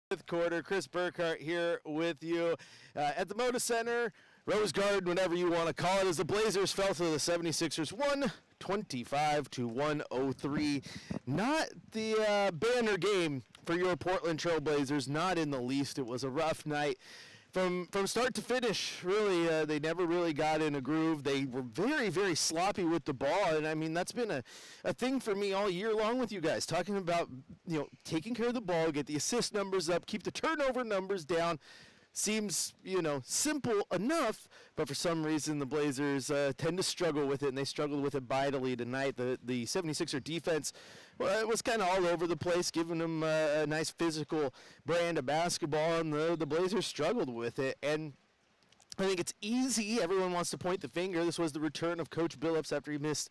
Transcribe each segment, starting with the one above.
Fifth quarter, Chris Burkhardt here with you at the Moda Center, Rose Garden, whatever you want to call it, as the Blazers fell to the 76ers 125 to 103. Not the banner game for your Portland Trail Blazers, not in the least. It was a rough night. From start to finish, really, they never really got in a groove. They were very, very sloppy with the ball, and I mean that's been a thing for me all year long with you guys, talking about taking care of the ball, get the assist numbers up, keep the turnover numbers down. Seems, simple enough, but for some reason the Blazers tend to struggle with it, and they struggled with it mightily tonight. The 76er defense, well, it was kind of all over the place, giving them a nice physical brand of basketball, and the Blazers struggled with it. And I think it's easy. Everyone wants to point the finger. This was the return of Coach Billups after he missed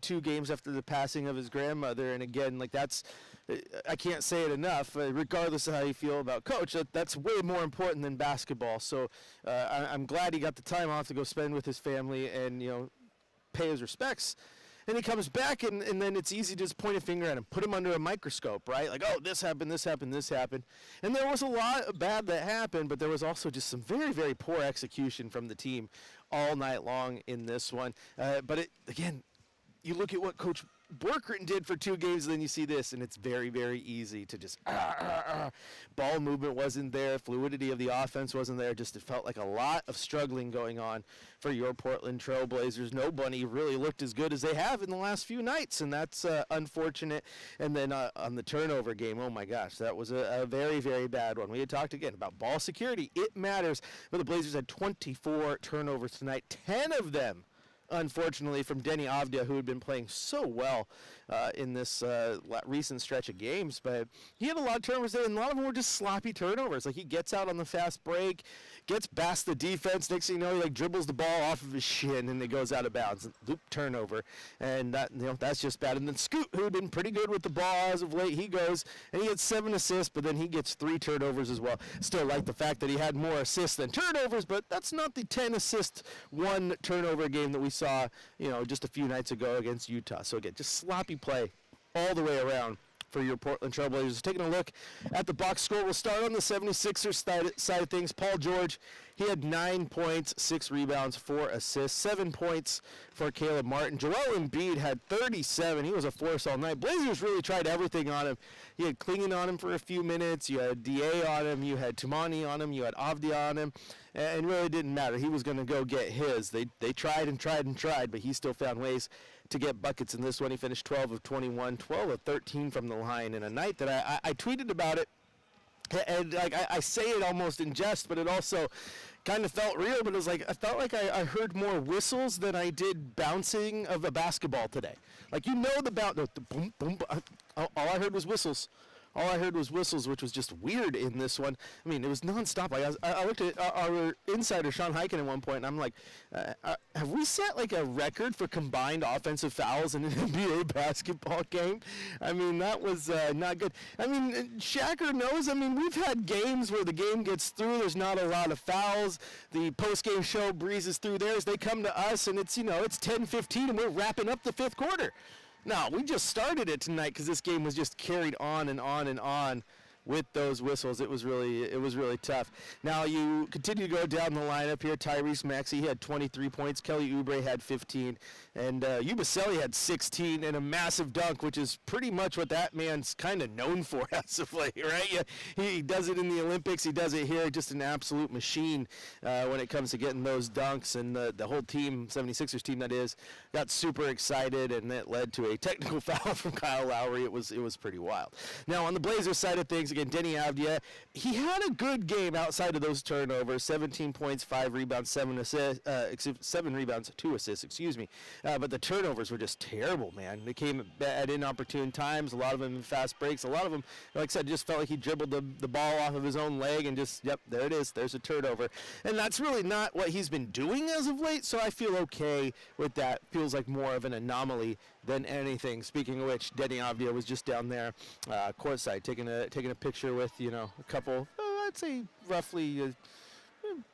2 games after the passing of his grandmother. And again, I can't say it enough. Regardless of how you feel about Coach, that's way more important than basketball. So I'm glad he got the time off to go spend with his family and pay his respects. And he comes back, and then it's easy to just point a finger at him, put him under a microscope, right? Like, oh, this happened, this happened, this happened. And there was a lot of bad that happened, but there was also just some very, very poor execution from the team all night long in this one. But again, you look at what Coach Burkhardt did for 2 games, and then you see this, and it's very, very easy to just ball movement wasn't there, fluidity of the offense wasn't there. Just it felt like a lot of struggling going on for your Portland Trail Blazers. Nobody really looked as good as they have in the last few nights, and that's unfortunate. And then on the turnover game, oh my gosh, that was a very, very bad one. We had talked again about ball security. It matters, but the Blazers had 24 turnovers tonight, 10 of them unfortunately from Deni Avdija, who had been playing so well in this recent stretch of games. But he had a lot of turnovers there, and a lot of them were just sloppy turnovers. Like, he gets out on the fast break, gets past the defense, next thing you know, he dribbles the ball off of his shin, and it goes out of bounds. Loop turnover, and that's just bad. And then Scoot, who had been pretty good with the ball as of late, he goes, and he had 7 assists, but then he gets 3 turnovers as well. Still like the fact that he had more assists than turnovers, but that's not the 10 assist, 1 turnover game that we saw, just a few nights ago against Utah. So again, just sloppy play all the way around for your Portland Trail Blazers. Taking a look at the box score, we'll start on the 76ers side of things. Paul George, he had 9 points, 6 rebounds, 4 assists, 7 points for Caleb Martin. Joel Embiid had 37. He was a force all night. Blazers really tried everything on him. You had Klingen on him for a few minutes. You had DA on him. You had Tumani on him. You had Avdija on him. And really didn't matter. He was going to go get his. They tried and tried and tried, but he still found ways to get buckets in this one. He finished 12 of 21, 12 of 13 from the line in a night that I tweeted about it. And I say it almost in jest, but it also kind of felt real. But it was I felt like I heard more whistles than I did bouncing of a basketball today. The boom, boom. All I heard was whistles. All I heard was whistles, which was just weird in this one. I mean, it was nonstop. I looked at our insider, Sean Hyken, at one point, and I'm like, have we set a record for combined offensive fouls in an NBA basketball game? I mean, that was not good. I mean, Shacker knows. I mean, we've had games where the game gets through, there's not a lot of fouls. The post-game show breezes through theirs. They come to us, and it's 10-15, and we're wrapping up the 5th quarter. No, we just started it tonight because this game was just carried on and on and on with those whistles. It was really tough. Now you continue to go down the lineup here. Tyrese Maxey, he had 23 points. Kelly Oubre had 15. And Yabusele had 16 and a massive dunk, which is pretty much what that man's kind of known for as of late, right? Yeah, he does it in the Olympics. He does it here. Just an absolute machine when it comes to getting those dunks. And the whole team, 76ers team that is, got super excited, and that led to a technical foul from Kyle Lowry. It was pretty wild. Now on the Blazers side of things, again, Deni Avdija, he had a good game outside of those turnovers. 17 points, 5 rebounds, 7 rebounds, 2 assists, excuse me. But the turnovers were just terrible, man. They came at inopportune times, a lot of them in fast breaks. A lot of them, like I said, just felt like he dribbled the ball off of his own leg and just, yep, there it is. There's a turnover. And that's really not what he's been doing as of late, so I feel okay with that. Feels like more of an anomaly than anything. Speaking of which, Deni Avdija was just down there courtside taking a picture with, a couple, I'd say roughly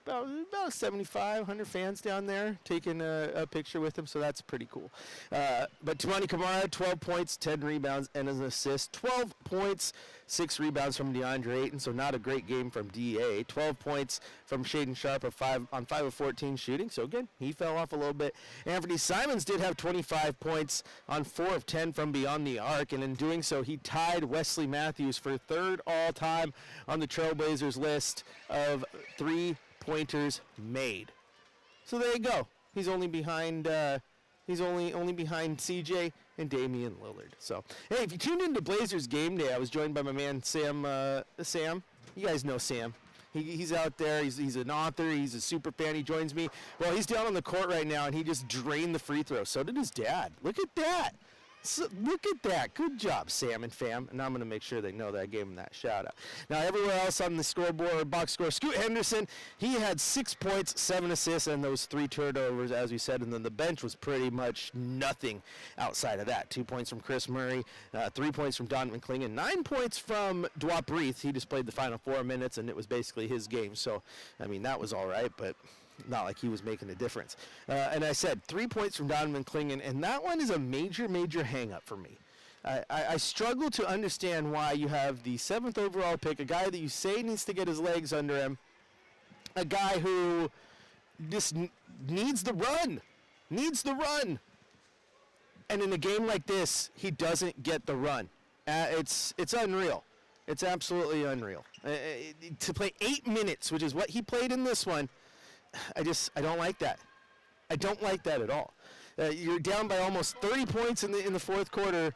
about 75, 100 fans down there taking a picture with him, so that's pretty cool. But Tumani Kamara, 12 points, 10 rebounds, and an assist. 12 points, 6 rebounds from DeAndre Ayton, so not a great game from DA. 12 points from Shaden Sharp on 5 of 14 shooting, so again, he fell off a little bit. Anthony Simons did have 25 points on 4 of 10 from beyond the arc, and in doing so, he tied Wesley Matthews for third all-time on the Trailblazers list of three-pointers made. So there you go. He's only behind behind CJ and Damian Lillard. So, hey, if you tuned into Blazers game day, I was joined by my man Sam. Sam, you guys know Sam. He's out there. He's an author. He's a super fan. He joins me. Well, he's down on the court right now, and he just drained the free throw. So did his dad. Look at that. So, look at that. Good job, Sam and fam. And I'm going to make sure they know that I gave him that shout out. Now, everywhere else on the scoreboard, box score, Scoot Henderson, he had 6 points, 7 assists, and those 3 turnovers, as we said. And then the bench was pretty much nothing outside of that. 2 points from Chris Murray, 3 points from Donovan Clingan, 9 points from Dwap Reith. He just played the final 4 minutes, and it was basically his game. So, I mean, that was all right, but not like he was making a difference. And I said 3 points from Donovan Clingan, and that one is a major, major hang-up for me. I struggle to understand why you have the 7th overall pick, a guy that you say needs to get his legs under him, a guy who just needs the run, and in a game like this, he doesn't get the run. It's unreal. It's absolutely unreal. To play 8 minutes, which is what he played in this one, I don't like that. I don't like that at all. You're down by almost 30 points in the fourth quarter,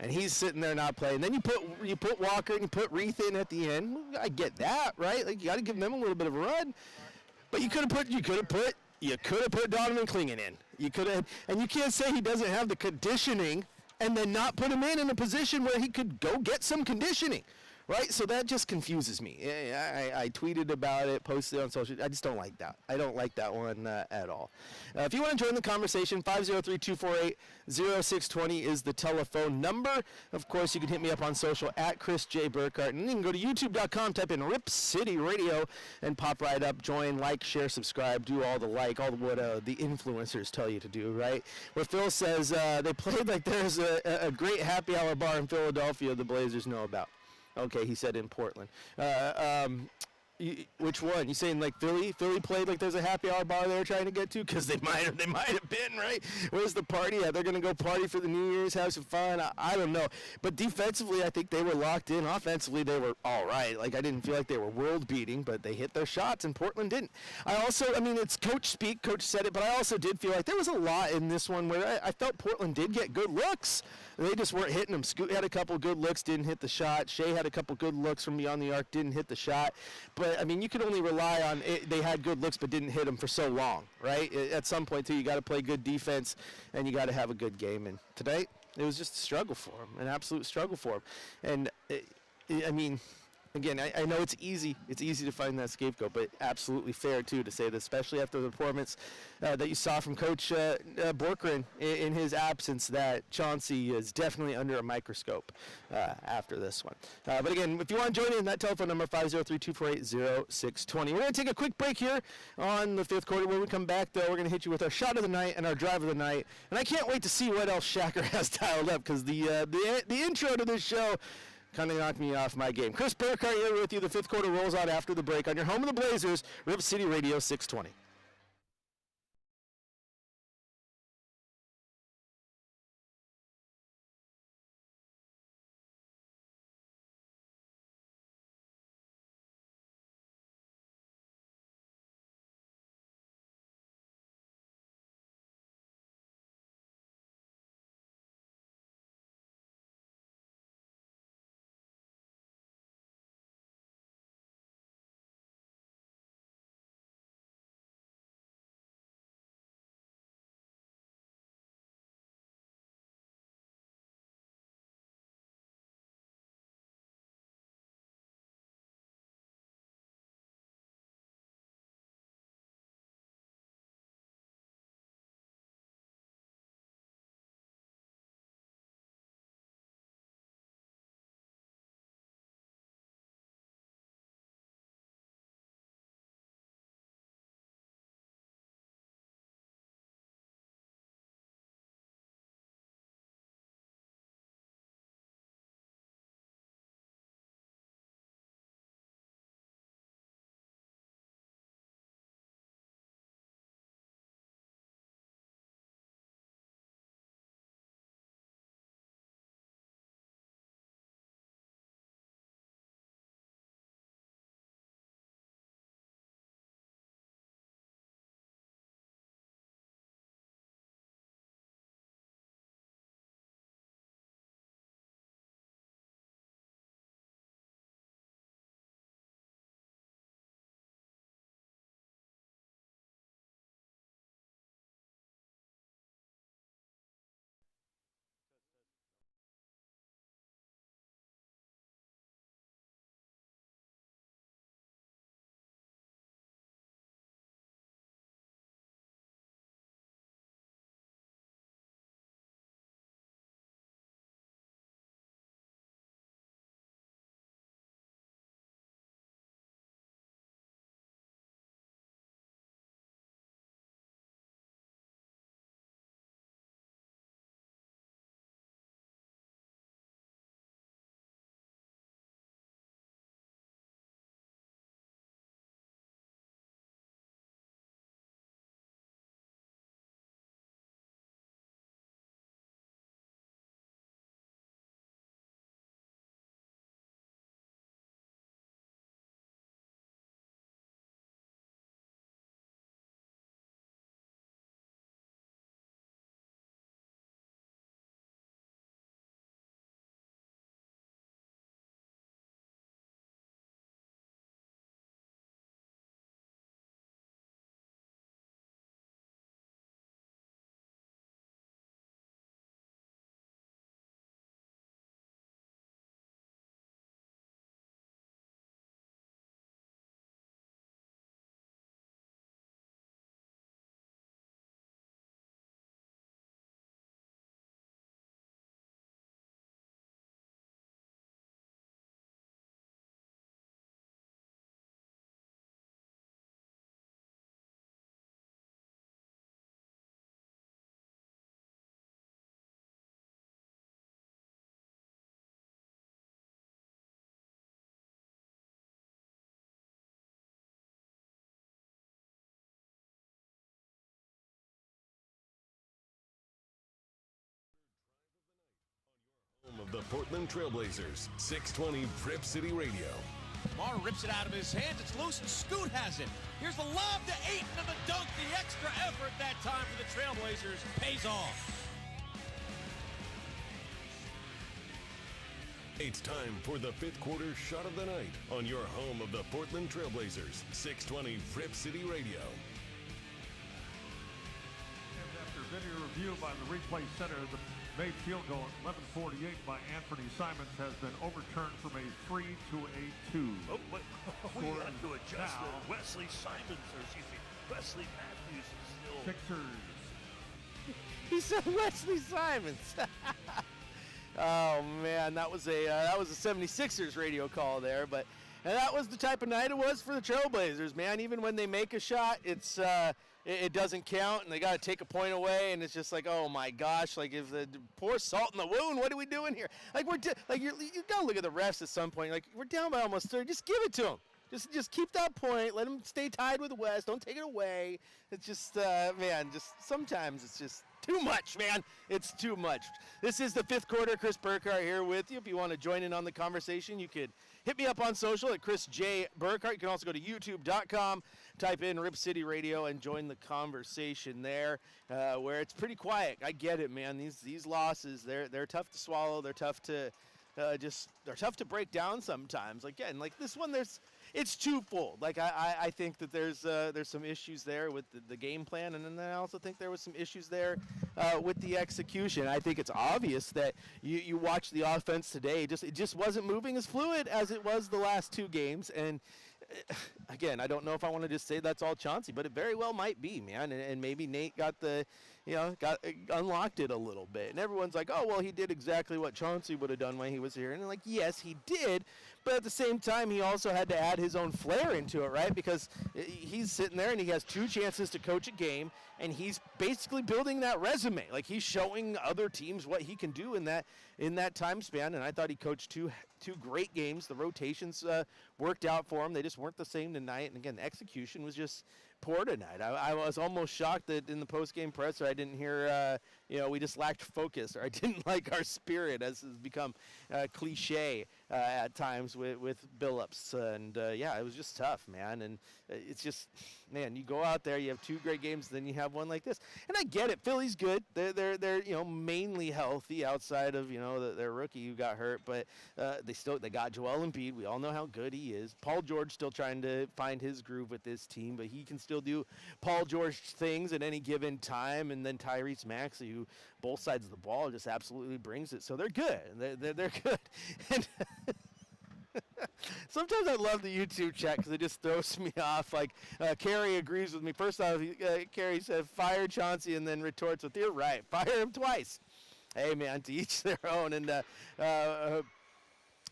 and he's sitting there not playing. Then you put Walker and you put Reith in at the end. I get that, right? Like, you got to give them a little bit of a run. But you could have put Donovan Clingan in. You could have, and you can't say he doesn't have the conditioning and then not put him in a position where he could go get some conditioning. Right, so that just confuses me. I tweeted about it, posted it on social. I just don't like that. I don't like that one at all. If you want to join the conversation, 503-248-0620 is the telephone number. Of course, you can hit me up on social at Chris J. Burkhardt. And you can go to youtube.com, type in Rip City Radio, and pop right up, join, like, share, subscribe, do all the what the influencers tell you to do, right? Where Phil says they played like there's a great happy hour bar in Philadelphia the Blazers know about. Okay, he said in Portland. Which one? You saying like Philly? Philly played like there's a happy hour bar they're trying to get to? Because they might have been, right? Where's the party at? They're going to go party for the New Year's, have some fun. I don't know. But defensively, I think they were locked in. Offensively, they were all right. Like, I didn't feel like they were world-beating, but they hit their shots, and Portland didn't. It's coach speak. Coach said it, but I also did feel like there was a lot in this one where I felt Portland did get good looks. They just weren't hitting them. Scoot had a couple good looks, didn't hit the shot. Shea had a couple good looks from beyond the arc, didn't hit the shot. But, I mean, you could only rely on it. They had good looks but didn't hit them for so long, right? At some point, too, you got to play good defense, and you got to have a good game. And tonight, it was just a struggle for them, an absolute struggle for them. And, again, I know it's easy. It's easy to find that scapegoat, but absolutely fair, too, to say this, especially after the performance that you saw from Coach Borkran in his absence, that Chauncey is definitely under a microscope after this one. But, again, if you want to join in, that telephone number, 503-248-0620. We're going to take a quick break here on the fifth quarter. When we come back, though, we're going to hit you with our shot of the night and our drive of the night. And I can't wait to see what else Shacker has dialed up, because the intro to this show kind of knocked me off my game. Chris Burkhardt here with you. The fifth quarter rolls out after the break on your home of the Blazers, Rip City Radio 620. of the Portland Trailblazers, 620 Rip City Radio. Marr rips it out of his hands. It's loose, and Scoot has it. Here's the lob to Ayton, and the dunk. The extra effort that time for the Trailblazers pays off. It's time for the fifth quarter shot of the night on your home of the Portland Trailblazers, 620 Rip City Radio. And after video review by the replay center, the made field goal at 11:48 by Anthony Simons has been overturned from a 3 to a 2. Oh, but we have to adjust now. that. Wesley Matthews is still. Sixers. He said Wesley Simons. Oh man, that was a 76ers radio call there, but and that was the type of night it was for the Trailblazers, man. Even when they make a shot, it doesn't count, and they got to take a point away, and it's just like, oh my gosh, like if the pour salt in the wound, what are we doing here? Like you gotta look at the refs at some point. Like we're down by almost 30, just give it to them. Just keep that point. Let them stay tied with the West. Don't take it away. It's just man, just sometimes it's just too much, man. It's too much. This is the fifth quarter. Chris Burkhardt here with you. If you want to join in on the conversation, you could hit me up on social at Chris J. Burkhardt. You can also go to youtube.com, type in Rip City Radio, and join the conversation there, where it's pretty quiet. I get it, man. These losses, they're tough to swallow. They're tough to they're tough to break down sometimes. Again, like this one, it's twofold. Like I think that there's some issues there with the game plan, and then I also think there was some issues there with the execution. I think it's obvious that you watch the offense today, it just wasn't moving as fluid as it was the last two games. And again, I don't know if I want to just say that's all Chauncey, but it very well might be, man. And maybe Nate unlocked it a little bit. And everyone's like, oh, well, he did exactly what Chauncey would have done when he was here. And like, yes, he did. But at the same time, he also had to add his own flair into it, right? Because he's sitting there and he has two chances to coach a game, and he's basically building that resume. Like he's showing other teams what he can do in that time span. And I thought he coached two great games. The rotations worked out for him. They just weren't the same tonight. And again, the execution was just poor tonight. I was almost shocked that in the post-game presser I didn't hear, we just lacked focus, or I didn't like our spirit, as has become cliche at times with Billups. And it was just tough, man. And it's just, man, you go out there, you have two great games, then you have one like this. And I get it. Philly's good. They're mainly healthy outside of their rookie who got hurt, but they got Joel Embiid. We all know how good he is. Paul George still trying to find his groove with this team, but he can still do Paul George things at any given time. And then Tyrese Maxey, who both sides of the ball just absolutely brings it. So they're good. They're good. And sometimes I love the YouTube chat because it just throws me off. Like Carrie agrees with me. First off, Carrie said, fire Chauncey, and then retorts with, you're right. Fire him twice. Hey, man, to each their own.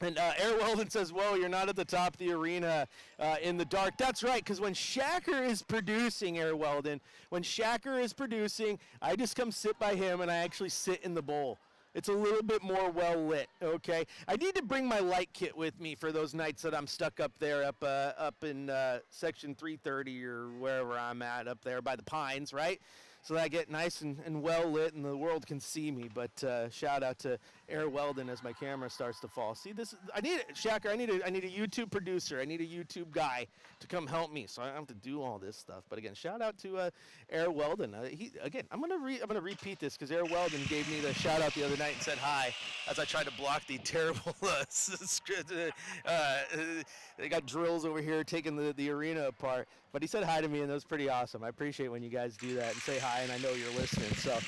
And Air Weldon says, whoa, you're not at the top of the arena in the dark. That's right, because when Shacker is producing, Air Weldon, when Shacker is producing, I just come sit by him, and I actually sit in the bowl. It's a little bit more well lit, okay? I need to bring my light kit with me for those nights that I'm stuck up there, up in section 330 or wherever I'm at, up there by the Pines, right? So that I get nice and well lit and the world can see me. But shout out to Air Weldon as my camera starts to fall. See this? I need it, Shacker. I need a YouTube producer. I need a YouTube guy to come help me. So I have to do all this stuff. But again, shout out to Air Weldon. I'm gonna repeat this because Air Weldon gave me the shout out the other night and said hi as I tried to block the terrible. They got drills over here taking the arena apart. But he said hi to me, and that was pretty awesome. I appreciate when you guys do that and say hi, and I know you're listening. So,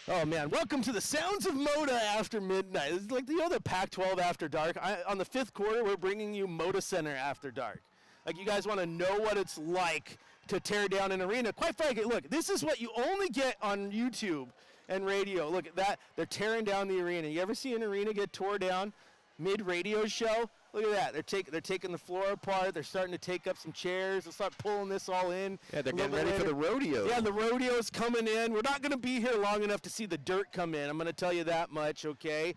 oh, man, welcome to the Sounds of Moda After Midnight. It's like the Pac-12 After Dark. On the fifth quarter, we're bringing you Moda Center After Dark. Like, you guys want to know what it's like to tear down an arena. Quite frankly, look, this is what you only get on YouTube and radio. Look at that. They're tearing down the arena. You ever see an arena get tore down mid-radio show? Look at that. They're taking the floor apart. They're starting to take up some chairs. They'll start pulling this all in. Yeah, they're getting ready for the rodeo. Yeah, the rodeo's coming in. We're not going to be here long enough to see the dirt come in. I'm going to tell you that much, okay?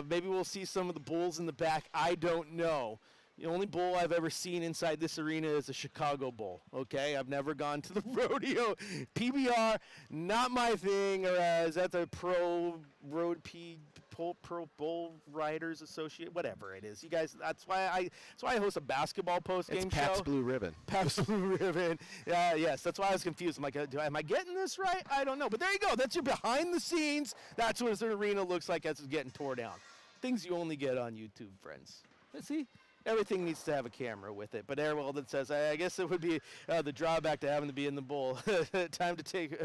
Maybe we'll see some of the bulls in the back. I don't know. The only bull I've ever seen inside this arena is a Chicago bull, okay? I've never gone to the rodeo. PBR, not my thing. Or is that the pro road Pro Bull Riders Association, whatever it is. You guys, that's why I host a basketball post-game It's show. Pabst Blue Ribbon. Pabst Blue Ribbon. Yes, that's why I was confused. I'm like, am I getting this right? I don't know. But there you go. That's your behind the scenes. That's what an arena looks like as it's getting tore down. Things you only get on YouTube, friends. See? Everything needs to have a camera with it. But Air Weldon says, I guess it would be the drawback to having to be in the bowl. Time to take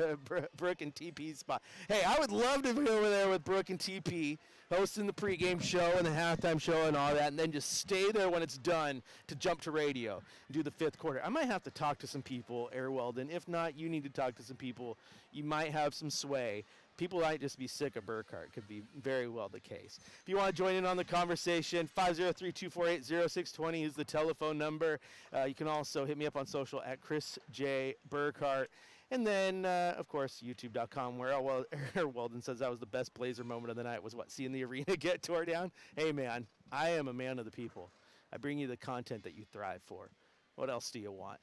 Brooke and TP's spot. Hey, I would love to be over there with Brooke and TP, hosting the pregame show and the halftime show and all that, and then just stay there when it's done to jump to radio and do the fifth quarter. I might have to talk to some people, Air Weldon. If not, you need to talk to some people. You might have some sway. People might just be sick of Burkhardt. Could be very well the case. If you want to join in on the conversation, 503-248-0620 is the telephone number. You can also hit me up on social at Chris J. Burkhardt. And then, of course, YouTube.com, where Weldon says that was the best Blazer moment of the night, was what, seeing the arena get tore down? Hey, man, I am a man of the people. I bring you the content that you thrive for. What else do you want?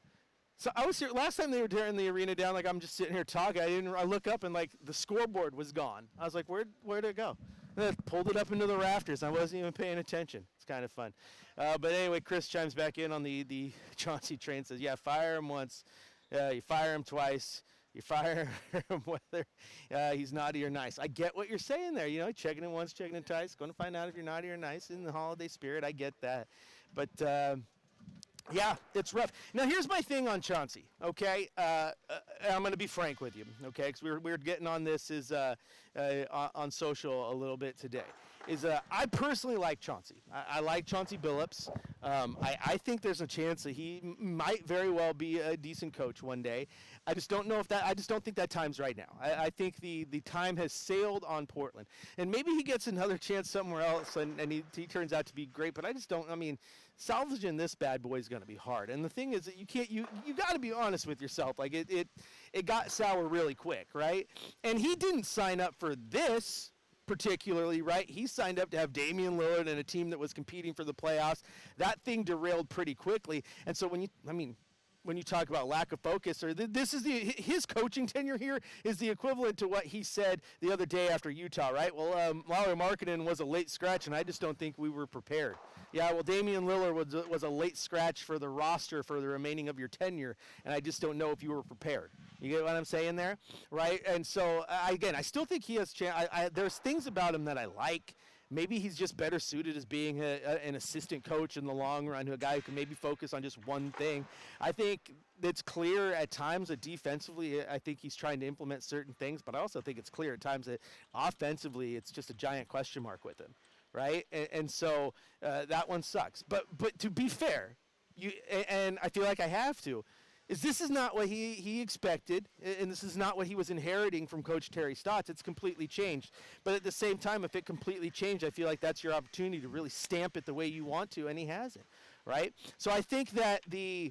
So I was here last time they were tearing the arena down. Like, I'm just sitting here talking. I look up and like the scoreboard was gone. I was like, where'd it go? And I pulled it up into the rafters. I wasn't even paying attention. It's kind of fun. But anyway, Chris chimes back in on the Chauncey train. Says, yeah, fire him once, you fire him twice. You fire him whether he's naughty or nice. I get what you're saying there. You know, checking in once, checking in twice. Going to find out if you're naughty or nice in the holiday spirit. I get that. But yeah, it's rough. Now, here's my thing on Chauncey, okay? I'm going to be frank with you, okay? Because we were getting on this on social a little bit today. I personally like Chauncey. I like Chauncey Billups. I think there's a chance that he might very well be a decent coach one day. I just don't know I just don't think that time's right now. I think the time has sailed on Portland. And maybe he gets another chance somewhere else and he turns out to be great, but I just don't, salvaging this bad boy is going to be hard. And the thing is that you got to be honest with yourself. Like it got sour really quick, right? And he didn't sign up for this particularly, right? He signed up to have Damian Lillard and a team that was competing for the playoffs. That thing derailed pretty quickly. And so when you talk about lack of focus, or this is his coaching tenure here is the equivalent to what he said the other day after Utah, right? Well, Lauri Markkanen was a late scratch, and I just don't think we were prepared. Yeah, well, Damian Lillard was a late scratch for the roster for the remaining of your tenure, and I just don't know if you were prepared. You get what I'm saying there, right? And so, again, I still think he has chance. There's things about him that I like. Maybe he's just better suited as being an assistant coach in the long run, a guy who can maybe focus on just one thing. I think it's clear at times that defensively, I think he's trying to implement certain things, but I also think it's clear at times that offensively, it's just a giant question mark with him, right? And so that one sucks. But to be fair, and I feel like I have to, this is not what he expected, and this is not what he was inheriting from Coach Terry Stotts. It's completely changed. But at the same time, if it completely changed, I feel like that's your opportunity to really stamp it the way you want to, and he hasn't, right? So I think that the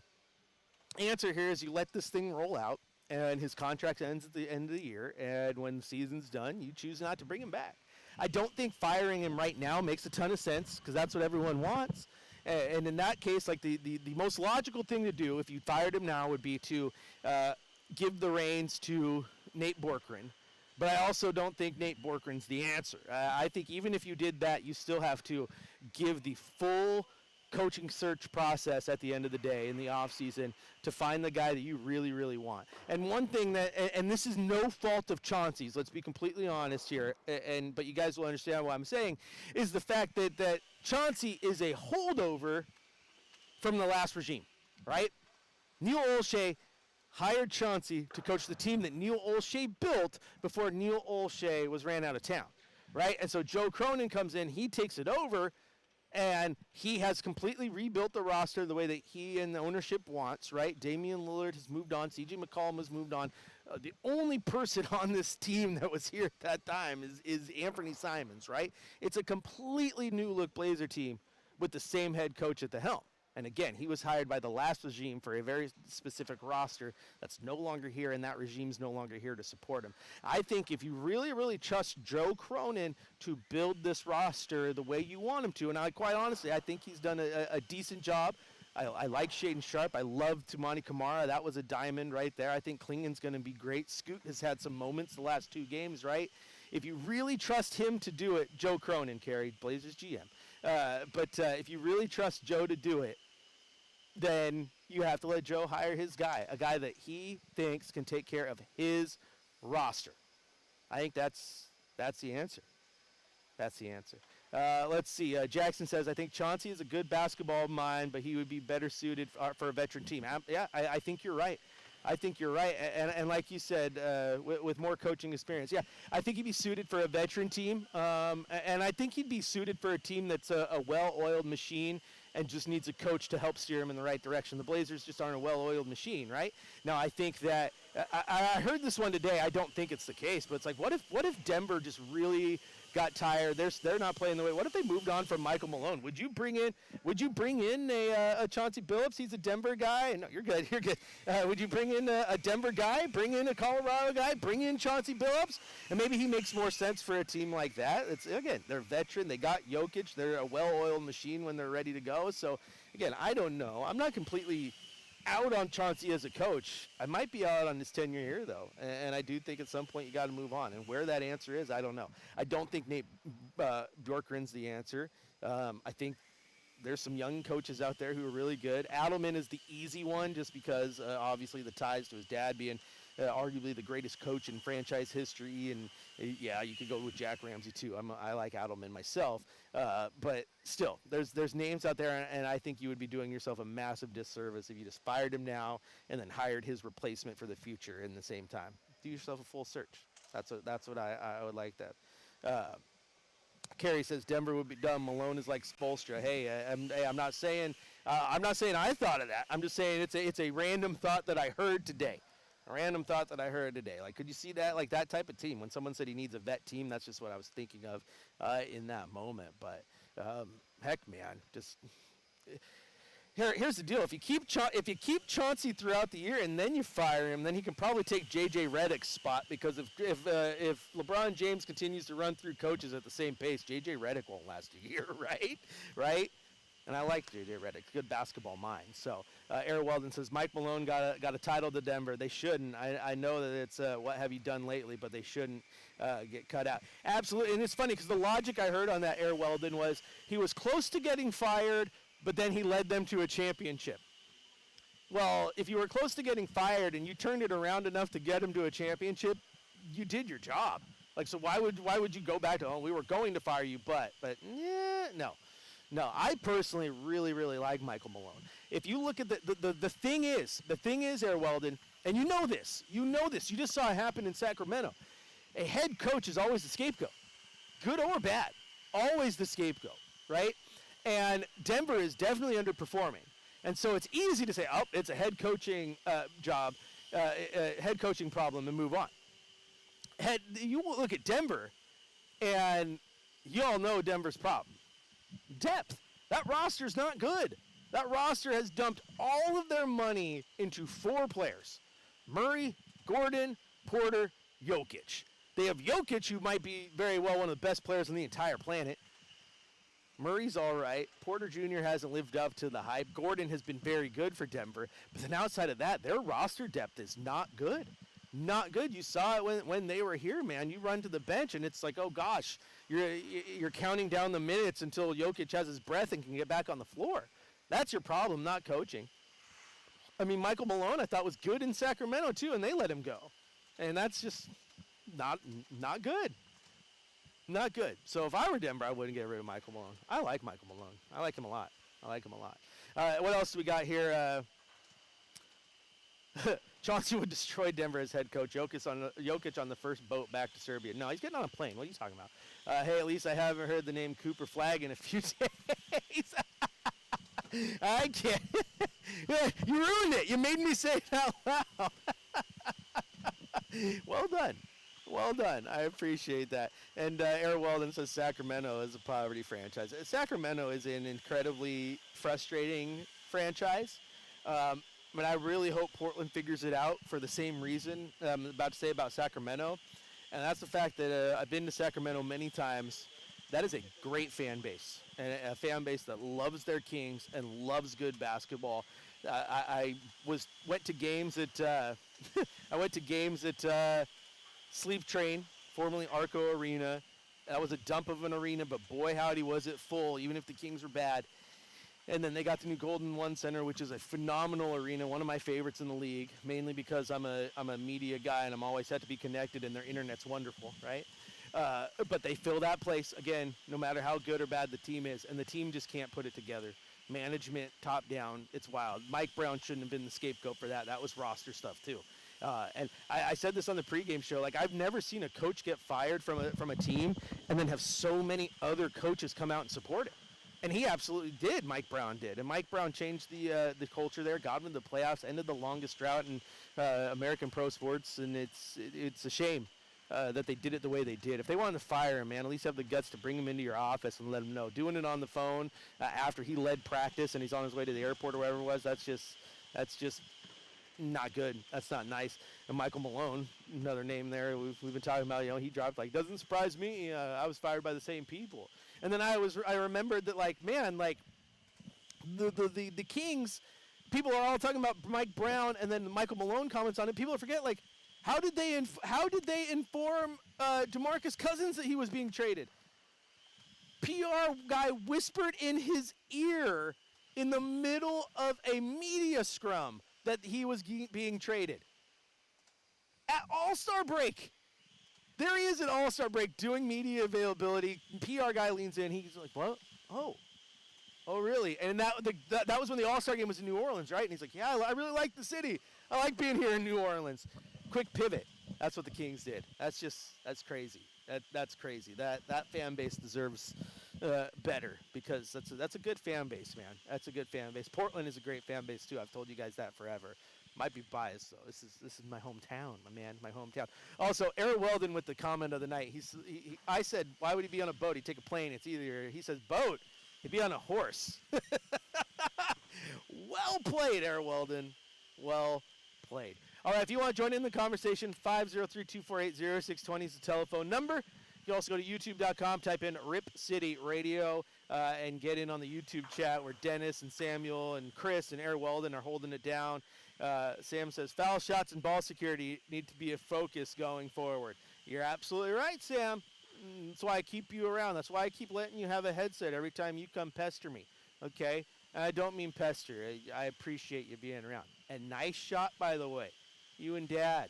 answer here is you let this thing roll out, and his contract ends at the end of the year, and when the season's done, you choose not to bring him back. I don't think firing him right now makes a ton of sense, because that's what everyone wants. And in that case, like the most logical thing to do if you fired him now would be to give the reins to Nate Borkren. But I also don't think Nate Borkren's the answer. I think even if you did that, you still have to give the full coaching search process at the end of the day in the offseason to find the guy that you really, really want. And one thing that, and this is no fault of Chauncey's, let's be completely honest here, but you guys will understand what I'm saying, is the fact that Chauncey is a holdover from the last regime, right? Neil Olshey hired Chauncey to coach the team that Neil Olshey built before Neil Olshey was ran out of town, right? And so Joe Cronin comes in, he takes it over, and he has completely rebuilt the roster the way that he and the ownership wants, right? Damian Lillard has moved on. C.J. McCollum has moved on. The only person on this team that was here at that time is Anthony Simons, right? It's a completely new-look Blazer team with the same head coach at the helm. And again, he was hired by the last regime for a very specific roster that's no longer here, and that regime's no longer here to support him. I think if you really, really trust Joe Cronin to build this roster the way you want him to, and quite honestly, I think he's done a decent job. I like Shaden Sharp. I love Tumani Kamara. That was a diamond right there. I think Klingon's going to be great. Scoot has had some moments the last two games, right? if you really trust him to do it, Joe Cronin, Carey, Blazers GM. But if you really trust Joe to do it, then you have to let Joe hire his guy, a guy that he thinks can take care of his roster. I think that's the answer. That's the answer. Let's see. Jackson says, I think Chauncey is a good basketball mind, but he would be better suited for a veteran team. I think you're right. I think you're right. And like you said, with more coaching experience, I think he'd be suited for a veteran team. And I think he'd be suited for a team that's a well-oiled machine and just needs a coach to help steer him in the right direction. The Blazers just aren't a well-oiled machine, right? Now, I think that I heard this one today. I don't think it's the case, but it's like, what if Denver just really got tired? They're not playing the way. What if they moved on from Michael Malone? Would you bring in a Chauncey Billups? He's a Denver guy. No, you're good. You're good. Would you bring in a Denver guy? Bring in a Colorado guy? Bring in Chauncey Billups? And maybe he makes more sense for a team like that. It's again, they're veteran. They got Jokic. They're a well-oiled machine when they're ready to go. So again, I don't know. I'm not completely out on Chauncey as a coach. I might be out on his tenure here, though, and I do think at some point you got to move on. And where that answer is, I don't know. I don't think Nate Bjorkgren's the answer. I think there's some young coaches out there who are really good. Adelman is the easy one just because, obviously, the ties to his dad being arguably the greatest coach in franchise history. And, you could go with Jack Ramsey, too. I like Adelman myself. But still, there's names out there, and I think you would be doing yourself a massive disservice if you just fired him now and then hired his replacement for the future in the same time. Do yourself a full search. That's what I would like that. Kerry says Denver would be dumb. Malone is like Spoelstra. Hey, I'm not saying I thought of that. I'm just saying it's a random thought that I heard today. Like, could you see that? Like, that type of team. When someone said he needs a vet team, that's just what I was thinking of in that moment. But, heck, man, just here's the deal. If you keep Chauncey throughout the year and then you fire him, then he can probably take J.J. Redick's spot, because if LeBron James continues to run through coaches at the same pace, J.J. Redick won't last a year, right? And I like J.J. Redick, good basketball mind. So Eric Weldon says Mike Malone got a title to Denver. They shouldn't. I know that it's what have you done lately, but they shouldn't get cut out. Absolutely, and it's funny because the logic I heard on that Eric Weldon was he was close to getting fired, but then he led them to a championship. Well, if you were close to getting fired and you turned it around enough to get him to a championship, you did your job. Like, so why would you go back to, we were going to fire you, but no. No, I personally really, really like Michael Malone. If you look at the thing is, Eric Weldon, and you know this, you just saw it happen in Sacramento. A head coach is always the scapegoat, good or bad, always the scapegoat, right? And Denver is definitely underperforming. And so it's easy to say, it's a head coaching job, head coaching problem, and move on. You look at Denver, and you all know Denver's problem. Depth. That roster's not good. That roster has dumped all of their money into 4 players. Murray, Gordon, Porter, Jokic. They have Jokic, who might be very well one of the best players on the entire planet. Murray's all right. Porter Jr. hasn't lived up to the hype. Gordon has been very good for Denver. But then outside of that, their roster depth is not good. Not good. You saw it when they were here, man. You run to the bench, and it's like, oh, gosh, you're counting down the minutes until Jokic has his breath and can get back on the floor. That's your problem, not coaching. I mean, Michael Malone, I thought, was good in Sacramento, too, and they let him go. And that's just not good. Not good. So if I were Denver, I wouldn't get rid of Michael Malone. I like Michael Malone. I like him a lot. What else do we got here? Chauncey would destroy Denver as head coach. Jokic on the first boat back to Serbia. No, he's getting on a plane. What are you talking about? Hey, at least I haven't heard the name Cooper Flagg in a few days. I can't. You ruined it. You made me say it out loud. Well done. I appreciate that. And Eric Weldon says Sacramento is a poverty franchise. Sacramento is an incredibly frustrating franchise. But I really hope Portland figures it out for the same reason I'm about to say about Sacramento. And that's the fact that I've been to Sacramento many times. That is a great fan base, and a fan base that loves their Kings and loves good basketball. I went to games at Sleep Train formerly Arco Arena. That was a dump of an arena, but boy howdy was it full, even if the Kings were bad. And then they got the new Golden One Center, which is a phenomenal arena, one of my favorites in the league, mainly because I'm a media guy and I'm always had to be connected, and their internet's wonderful, right? But they fill that place, again, no matter how good or bad the team is, and the team just can't put it together. Management, top down, it's wild. Mike Brown shouldn't have been the scapegoat for that. That was roster stuff, too. And I said this on the pregame show, like, I've never seen a coach get fired from a team and then have so many other coaches come out and support it. And he absolutely did. Mike Brown did. And Mike Brown changed the culture there, got them to the playoffs, ended the longest drought in American pro sports, and it's a shame that they did it the way they did. If they wanted to fire him, man, at least have the guts to bring him into your office and let him know. Doing it on the phone after he led practice and he's on his way to the airport or wherever it was, that's just not good. That's not nice. And Michael Malone, another name there we've been talking about, he dropped, like, doesn't surprise me. I was fired by the same people. And then I remembered that, like, man, like, the Kings, people are all talking about Mike Brown, and then Michael Malone comments on it. People forget, like, how did they inform DeMarcus Cousins that he was being traded? PR guy whispered in his ear in the middle of a media scrum that he was being traded. At All-Star break. There he is at All-Star break doing media availability. PR guy leans in. He's like, what? Oh, really? And that was when the All-Star game was in New Orleans, right? And he's like, yeah, I really like the city. I like being here in New Orleans. Quick pivot. That's what the Kings did. That's crazy. That's crazy. That fan base deserves better, because that's a good fan base, man. That's a good fan base. Portland is a great fan base too. I've told you guys that forever. Might be biased though. This is my hometown, my man, my hometown. Also, Eric Weldon with the comment of the night. I said, why would he be on a boat? He'd take a plane. It's either, he says, boat. He'd be on a horse. Well played, Eric Weldon. Well played. All right, if you want to join in the conversation, 503-248-0620 is the telephone number. You can also go to youtube.com, type in Rip City Radio, and get in on the YouTube chat where Dennis and Samuel and Chris and Eric Weldon are holding it down. Sam says, foul shots and ball security need to be a focus going forward. You're absolutely right, Sam. That's why I keep you around. That's why I keep letting you have a headset every time you come pester me, okay? And I don't mean pester. I appreciate you being around. And nice shot, by the way. You and Dad.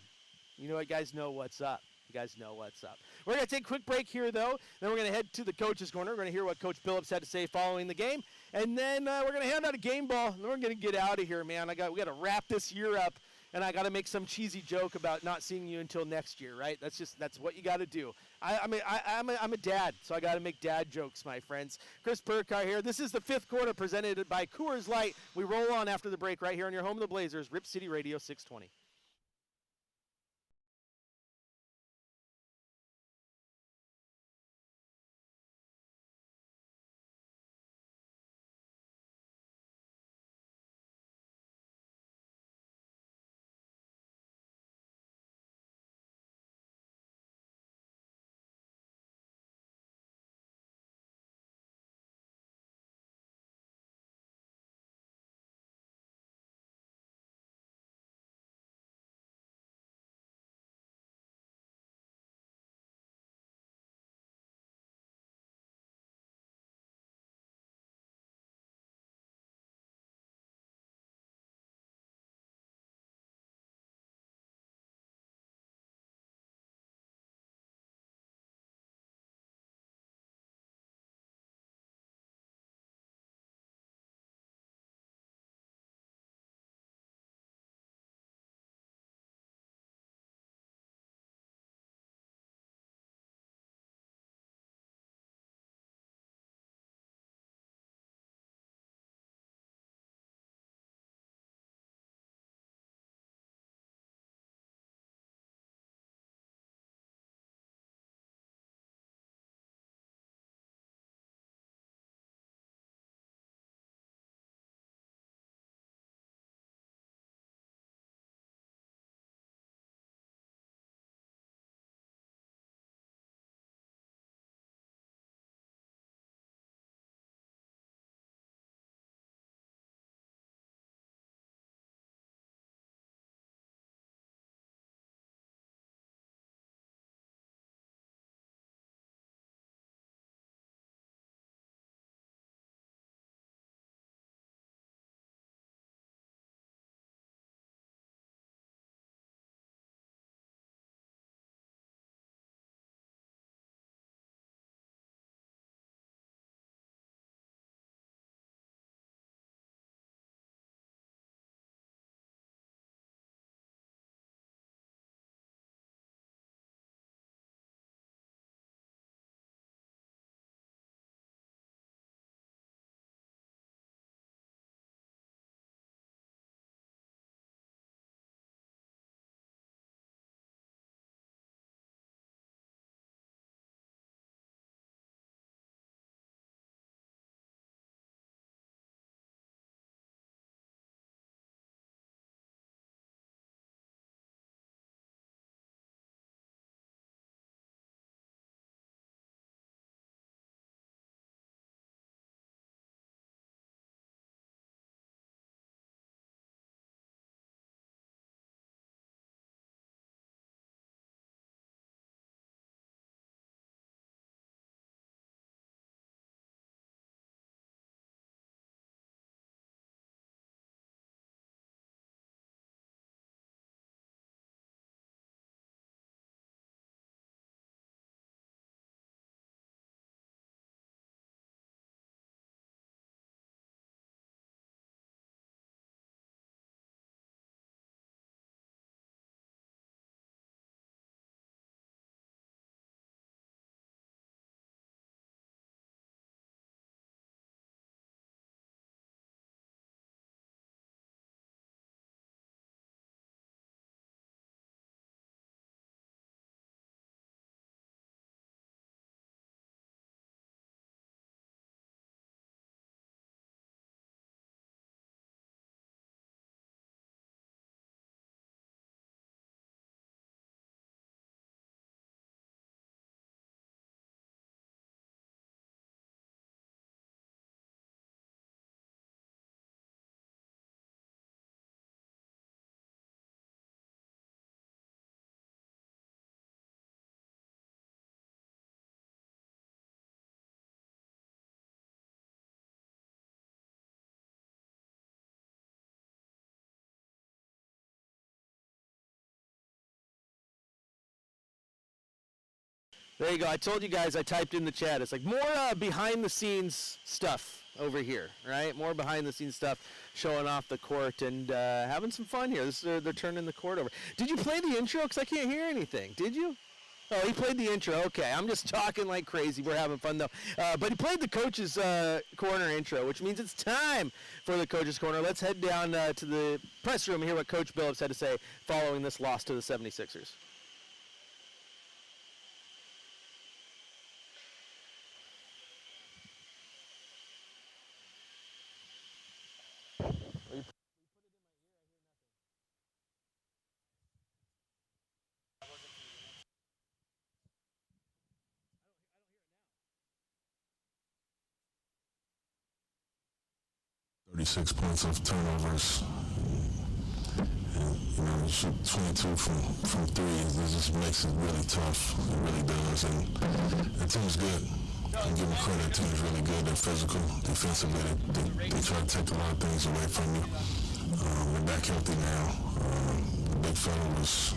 You know what, guys know what's up. You guys know what's up. We're going to take a quick break here, though. Then we're going to head to the coach's corner. We're going to hear what Coach Billups had to say following the game. And then we're going to hand out a game ball. And then we're going to get out of here, man. We got to wrap this year up. And I got to make some cheesy joke about not seeing you until next year, right? That's what you got to do. I'm a dad, so I got to make dad jokes, my friends. Chris Burkhardt here. This is the fifth quarter presented by Coors Light. We roll on after the break right here on your home of the Blazers, Rip City Radio 620. There you go. I told you guys, I typed in the chat. It's like more behind-the-scenes stuff over here, right? More behind-the-scenes stuff showing off the court and having some fun here. They're turning the court over. Did you play the intro? Because I can't hear anything. Did you? Oh, he played the intro. Okay, I'm just talking like crazy. We're having fun, though. But he played the Coach's Corner intro, which means it's time for the Coach's Corner. Let's head down to the press room and hear what Coach Billups had to say following this loss to the 76ers. $36 points of turnovers. And, you shoot 22 from three. It just makes it really tough. It really does. And the team's good. I'm giving credit. The team's really good. They're physical. Defensively, they try to take a lot of things away from you. They're back healthy now. The big fella was,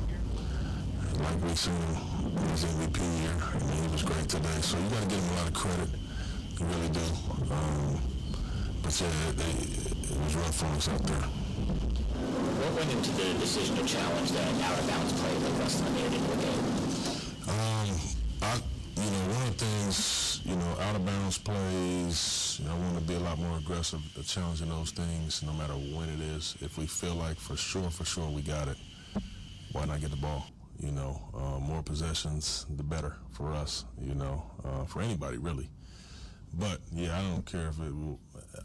like we seen him in his MVP year. He was great today. So you got to give him a lot of credit. You really do. But yeah, it was rough on us out there. What went into the decision to challenge that out-of-bounds play like less than a minute into the game? One of the things, out-of-bounds plays, I want to be a lot more aggressive at challenging those things no matter when it is. If we feel like for sure we got it, why not get the ball? More possessions, the better for us, for anybody really. But, yeah, I don't care if it will,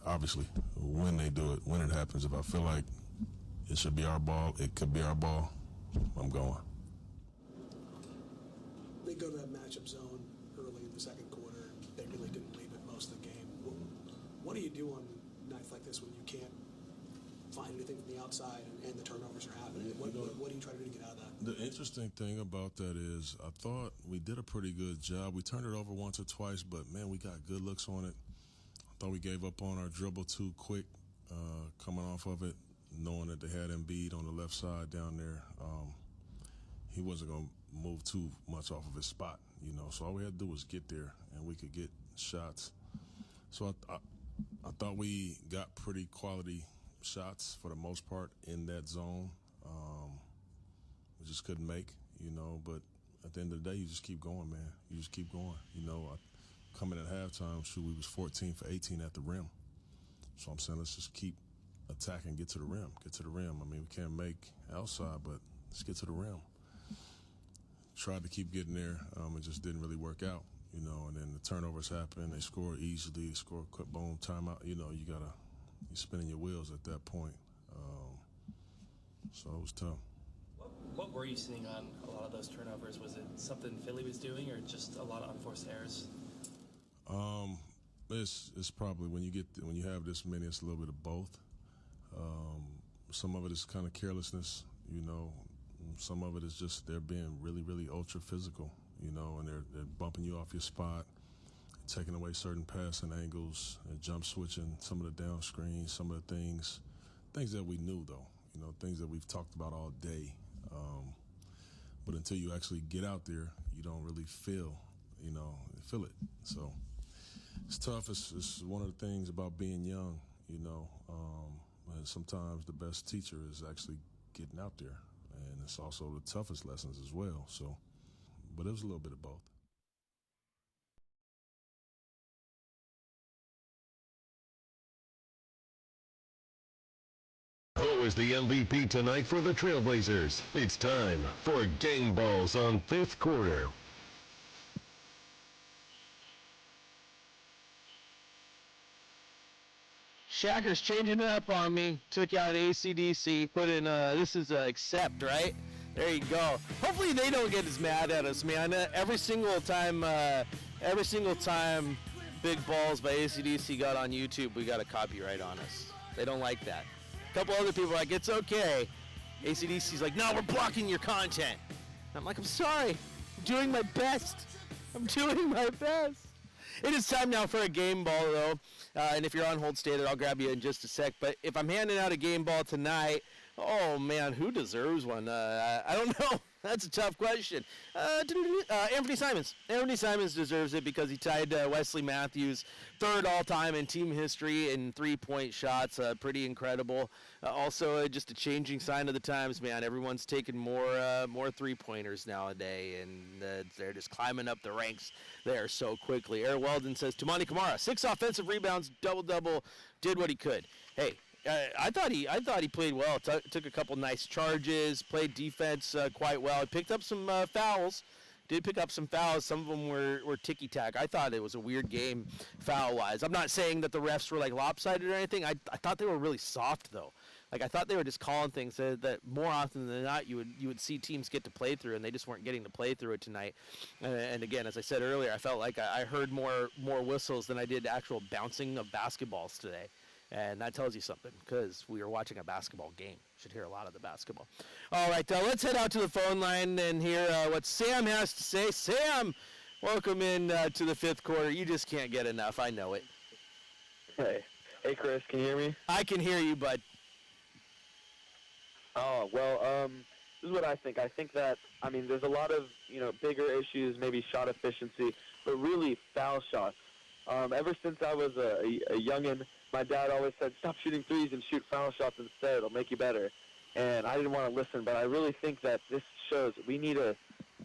obviously, when they do it, when it happens. If I feel like it should be our ball, it could be our ball, I'm going. They go to that matchup zone early in the second quarter. They really didn't leave it most of the game. What do you do on nights like this when you can't find anything from the outside and the turnovers are happening? What do you try to do to get out of that? The interesting thing about that is I thought we did a pretty good job. We turned it over once or twice, but, man, we got good looks on it. I thought we gave up on our dribble too quick coming off of it, knowing that they had Embiid on the left side down there. He wasn't going to move too much off of his spot, So all we had to do was get there, and we could get shots. So I thought we got pretty quality shots for the most part in that zone. We just couldn't make, but at the end of the day, you just keep going, man. You just keep going. Coming at halftime, we was 14 for 18 at the rim. So I'm saying let's just keep attacking, get to the rim. I mean, we can't make outside, but let's get to the rim. Tried to keep getting there. It just didn't really work out, and then the turnovers happened. They score easily. They score quick, boom, timeout. You're spinning your wheels at that point. So it was tough. What were you seeing on a lot of those turnovers? Was it something Philly was doing or just a lot of unforced errors? It's probably when you have this many, it's a little bit of both. Some of it is kind of carelessness, Some of it is just they're being really, really ultra physical, and they're bumping you off your spot, taking away certain passing angles, and jump switching, some of the down screens, some of the things that we knew though, things that we've talked about all day. But until you actually get out there, you don't really feel it. So it's tough. It's one of the things about being young, and sometimes the best teacher is actually getting out there. And it's also the toughest lessons as well. So, but it was a little bit of both. Who is the MVP tonight for the Trailblazers? It's time for Game Balls on Fifth Quarter. Shacker's changing it up on me. Took out AC/DC, put in, this is accept, right? There you go. Hopefully they don't get as mad at us, man. Every single time Big Balls by AC/DC got on YouTube, we got a copyright on us. They don't like that. A couple other people are like, it's okay. AC/DC's like, no, we're blocking your content. I'm like, I'm sorry. I'm doing my best. It is time now for a game ball, though. And if you're on hold, stay there. I'll grab you in just a sec. But if I'm handing out a game ball tonight, oh, man, who deserves one? I don't know. That's a tough question. Anthony Simons. Anthony Simons deserves it because he tied Wesley Matthews third all-time in team history in three-point shots. Pretty incredible. Also, just a changing sign of the times, man. Everyone's taking more three-pointers nowadays, and they're just climbing up the ranks there so quickly. Eric Weldon says, Tumani Kamara, 6 offensive rebounds, double-double, did what he could. Hey, I thought he played well. Took a couple nice charges, played defense quite well. He picked up some fouls. Did pick up some fouls. Some of them were ticky-tack. I thought it was a weird game foul-wise. I'm not saying that the refs were like lopsided or anything. I thought they were really soft though. Like I thought they were just calling things that more often than not you would see teams get to play through, and they just weren't getting to play through it tonight. And again, as I said earlier, I felt like I heard more whistles than I did actual bouncing of basketballs today. And that tells you something because we were watching a basketball game. Should hear a lot of the basketball. All right, let's head out to the phone line and hear what Sam has to say. Sam, welcome in to the fifth quarter. You just can't get enough. I know it. Hey, Chris, can you hear me? I can hear you, bud. Oh, well, this is what I think. I think that, there's a lot of, bigger issues, maybe shot efficiency, but really foul shots. Ever since I was a youngin', my dad always said, stop shooting threes and shoot foul shots instead. It'll make you better. And I didn't want to listen, but I really think that this shows we need to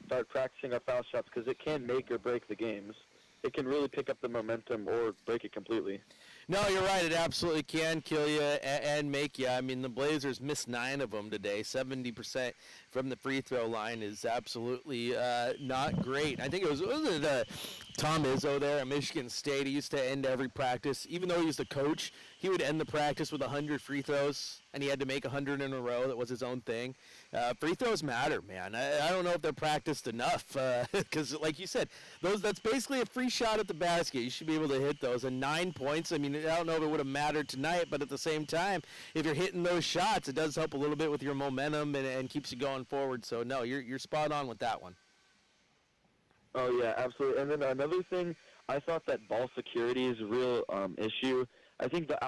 start practicing our foul shots because it can make or break the games. It can really pick up the momentum or break it completely. No, you're right. It absolutely can kill you and make you. The Blazers missed 9 of them today. 70% from the free throw line is absolutely not great. I think it was Tom Izzo there at Michigan State. He used to end every practice. Even though he was the coach, he would end the practice with 100 free throws, and he had to make 100 in a row. That was his own thing. Free throws matter, man. I don't know if they're practiced enough because, like you said, that's basically a free shot at the basket. You should be able to hit those. And 9 points, I don't know if it would have mattered tonight, but at the same time, if you're hitting those shots, it does help a little bit with your momentum and keeps you going forward. So, no, you're spot on with that one. Oh, yeah, absolutely. And then another thing, I thought that ball security is a real issue. I think the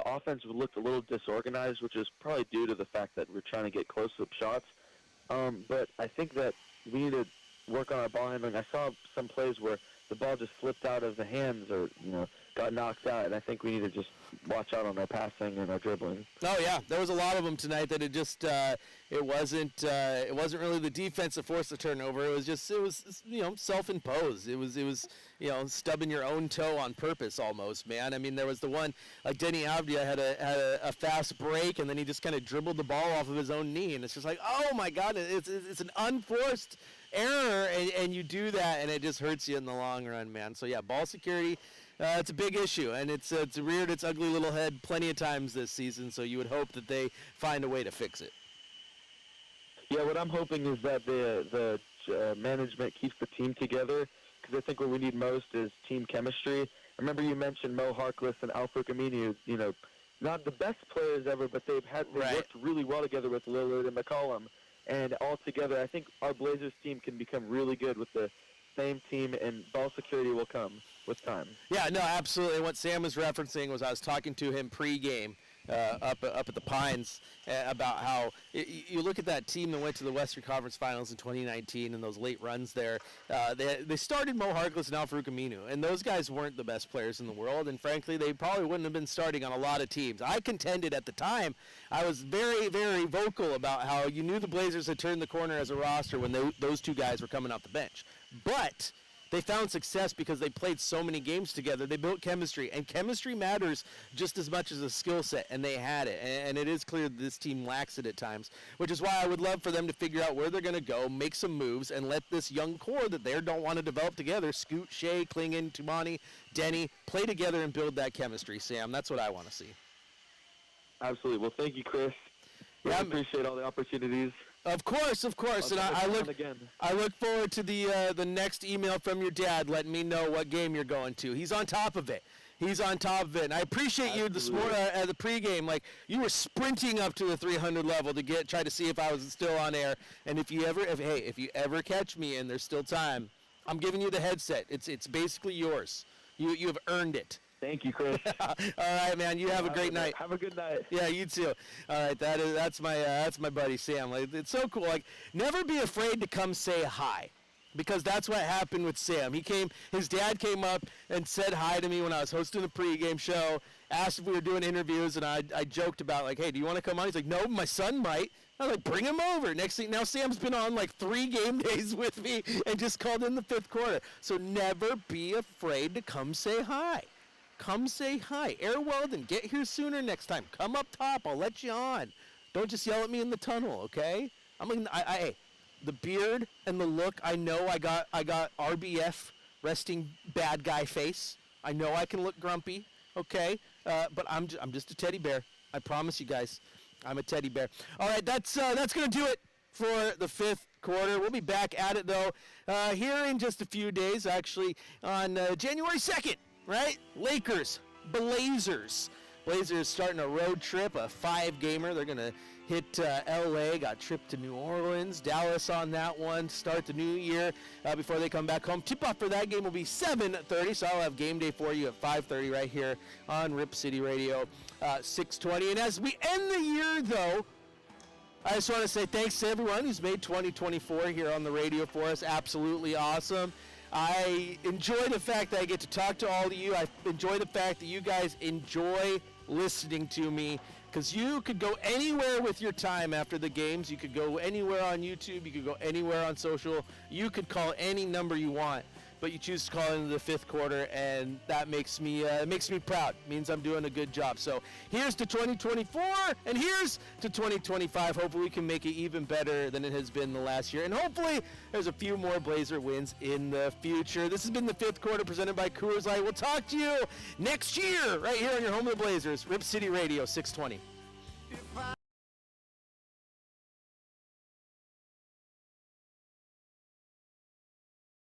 offense looked a little disorganized, which is probably due to the fact that we're trying to get close-up shots. But I think that we need to work on our ball handling. I saw some plays where the ball just slipped out of the hands or, got knocked out, and I think we need to just watch out on our passing and our dribbling. Oh yeah, there was a lot of them tonight that it just it wasn't really the defense that forced the turnover. It was self-imposed. It was stubbing your own toe on purpose almost, man. There was the one like Denny Avdia had a fast break and then he just kind of dribbled the ball off of his own knee, and it's just like, oh my God, it's an unforced error, and you do that and it just hurts you in the long run, man. So yeah, ball security. It's a big issue, and it's reared its ugly little head plenty of times this season, so you would hope that they find a way to fix it. Yeah, what I'm hoping is that the management keeps the team together, because I think what we need most is team chemistry. I remember you mentioned Mo Harkless and Al-Farouq Aminu, not the best players ever, but they worked really well together with Lillard and McCollum, and all together I think our Blazers team can become really good with the same team, and ball security will come with time. Yeah, no, absolutely. What Sam was referencing was I was talking to him pregame up at the Pines about how you look at that team that went to the Western Conference Finals in 2019 and those late runs there. They started Mo Harkless and Al-Farouq Aminu, and those guys weren't the best players in the world, and frankly, they probably wouldn't have been starting on a lot of teams. I contended at the time, I was very, very vocal about how you knew the Blazers had turned the corner as a roster when those two guys were coming off the bench. But they found success because they played so many games together. They built chemistry, and chemistry matters just as much as a skill set, and they had it. And it is clear that this team lacks it at times, which is why I would love for them to figure out where they're going to go, make some moves, and let this young core that they don't want to develop together, Scoot, Shea, Klingon, Tumani, Denny, play together and build that chemistry, Sam. That's what I want to see. Absolutely. Well, thank you, Chris. I appreciate all the opportunities. Of course, and I look forward to the next email from your dad letting me know what game you're going to. He's on top of it. And I appreciate you this morning at the pregame. Like, you were sprinting up to the 300 level to try to see if I was still on air. And if you ever catch me and there's still time, I'm giving you the headset. It's basically yours. You have earned it. Thank you, Chris. All right, man. You have a great night. Have a good night. Yeah, you too. All right, that's my buddy Sam. Like, it's so cool. Like, never be afraid to come say hi, because that's what happened with Sam. His dad came up and said hi to me when I was hosting the pregame show. Asked if we were doing interviews, and I joked about, like, hey, do you want to come on? He's like, no, my son might. I was like, bring him over. Next thing, now Sam's been on like 3 game days with me and just called in the 5th quarter. So never be afraid to come say hi. Come say hi. Air Weldon, get here sooner next time. Come up top. I'll let you on. Don't just yell at me in the tunnel, okay? The beard and the look, I know I got RBF, resting bad guy face. I know I can look grumpy, okay? But I'm just a teddy bear. I promise you guys, I'm a teddy bear. All right, that's gonna do it for the 5th quarter. We'll be back at it though here in just a few days. Actually, on January 2nd, right? Lakers, Blazers. Blazers starting a road trip, a 5-gamer. They're gonna hit LA, got a trip to New Orleans, Dallas on that one, start the new year before they come back home. Tip-off for that game will be 7:30, so I'll have game day for you at 5:30 right here on Rip City Radio 620. And as we end the year, though, I just want to say thanks to everyone who's made 2024 here on the radio for us. Absolutely awesome. I enjoy the fact that I get to talk to all of you. I enjoy the fact that you guys enjoy listening to me, because you could go anywhere with your time after the games. You could go anywhere on YouTube. You could go anywhere on social. You could call any number you want, but you choose to call into the 5th quarter, and that makes me proud. It means I'm doing a good job. So here's to 2024, and here's to 2025. Hopefully we can make it even better than it has been the last year, and hopefully there's a few more Blazer wins in the future. This has been the 5th quarter presented by Coors Light. We'll talk to you next year right here on your home of the Blazers, Rip City Radio 620.